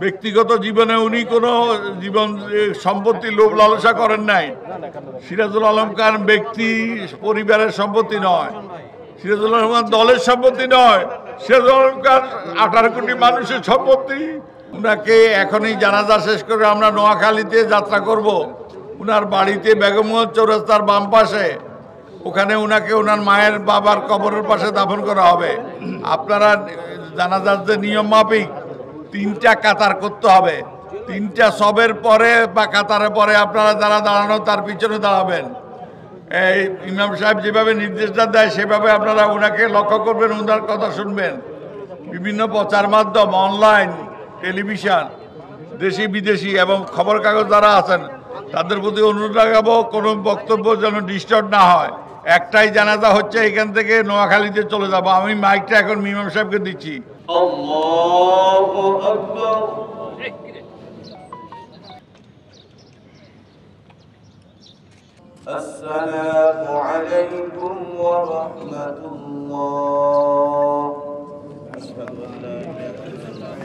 ব্যক্তিগত জীবনে উনি কোনো জীবন সম্পত্তি লোভ লালসা করেন নাই। সিরাজুল আলম খান ব্যক্তি পরিবারের সম্পত্তি নয়, সিরাজুল আলম খান দলের সম্পত্তি নয়, সিরাজুল আলম খান 18 কোটি মানুষের সম্পত্তি। উনাকে এখনই জানাজা শেষ করে আমরা নোয়াখালীতে যাত্রা করব। উনার বাড়িতে বেগমগঞ্জ চৌরাস্তার বাম পাশে, ওখানে উনাকে ওনার মায়ের বাবার কবরের পাশে দাফন করা হবে। আপনারা জানাজার যে নিয়ম মাফিক 3টা কাতার করতে হবে, 3টা সবের পরে বা কাতারের পরে আপনারা যারা দাঁড়ানো তার পিছনে দাঁড়াবেন। এই ইমাম সাহেব যেভাবে নির্দেশটা দেয় সেভাবে আপনারা ওনাকে লক্ষ্য করবেন, ওনার কথা শুনবেন। বিভিন্ন প্রচার মাধ্যম, অনলাইন, টেলিভিশন, দেশি বিদেশি এবং খবর কাগজ যারা আছেন তাদের প্রতি অনুরোধ রাখাবো কোনো বক্তব্য যেন ডিস্টার্ব না হয়। একটাই জানাজা হচ্ছে, এখান থেকে নোয়াখালীতে চলে যাব। আমি মাইকটা এখন ইমাম সাহেবকে দিচ্ছি। আল্লাহু আকবার। আসসালামু আলাইকুম ওয়া রাহমাতুল্লাহ। আশহাদু আন লা ইলাহা ইল্লাল্লাহ।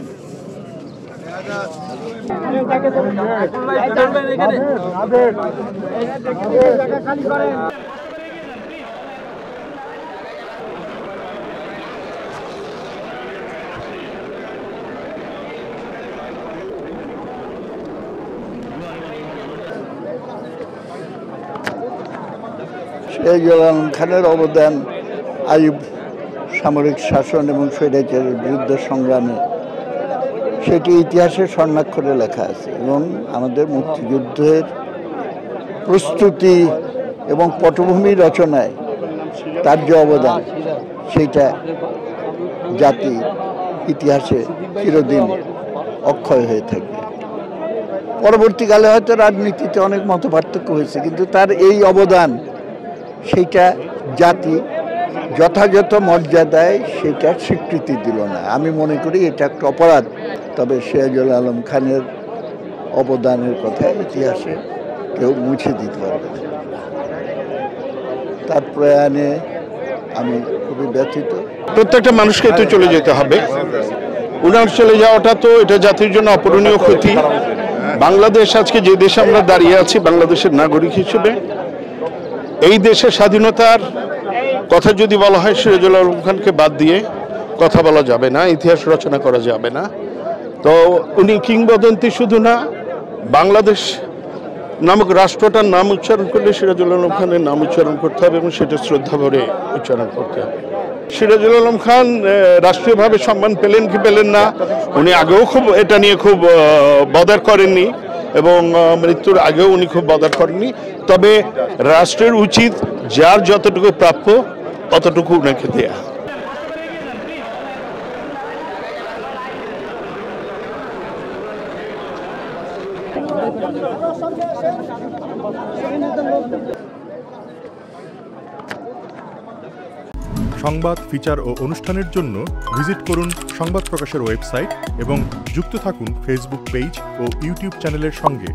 সিরাজুল আলম খানের অবদান আইয়ুব সামরিক শাসন এবং স্বৈরাচারের বিরুদ্ধে সংগ্রামে সেটি ইতিহাসের স্বর্ণাক্ষরে লেখা আছে এবং আমাদের মুক্তিযুদ্ধের প্রস্তুতি এবং পটভূমি রচনায় তার যে অবদান সেইটা জাতি ইতিহাসে চিরদিন অক্ষয় হয়ে থাকবে। পরবর্তীকালে হয়তো রাজনীতিতে অনেক মতপার্থক্য হয়েছে, কিন্তু তার এই অবদান সেইটা জাতি যথাযথ মর্যাদায় সেটার স্বীকৃতি দিল না। আমি মনে করি এটা একটা অপরাধ। তবে সিরাজুল আলম খানের অবদানের কথা ইতিহাসে কেউ মুছে দিতে পারবে না। তার প্রয়াণে আমি খুবই ব্যথিত। প্রত্যেকটা মানুষকে তো চলে যেতে হবে, উনার চলে যাওয়াটা তো এটা জাতির জন্য অপূরণীয় ক্ষতি। বাংলাদেশ আজকে যে দেশে আমরা দাঁড়িয়ে আছি বাংলাদেশের নাগরিক হিসেবে, এই দেশের স্বাধীনতার কথা যদি বলা হয় সিরাজুল আলম খানকে বাদ দিয়ে কথা বলা যাবে না, ইতিহাস রচনা করা যাবে না। তো উনি কিংবদন্তি শুধু না, বাংলাদেশ নামক রাষ্ট্রটার নাম উচ্চারণ করলে সিরাজুল আলম খানের নাম উচ্চারণ করতে হবে এবং সেটা শ্রদ্ধা ভরে উচ্চারণ করতে হবে। সিরাজুল আলম খান রাষ্ট্রীয়ভাবে সম্মান পেলেন কি পেলেন না, উনি আগেও খুব এটা নিয়ে খুব বদার করেননি এবং মৃত্যুর আগেও উনি খুব বদার করেননি। তবে রাষ্ট্রের উচিত যার যতটুকু প্রাপ্য ততটুকু উনাকে দেয়া। সংবাদ, ফিচার ও অনুষ্ঠানের জন্য ভিজিট করুন সংবাদ প্রকাশের ওয়েবসাইট এবং যুক্ত থাকুন ফেসবুক পেজ ও ইউটিউব চ্যানেলের সঙ্গে।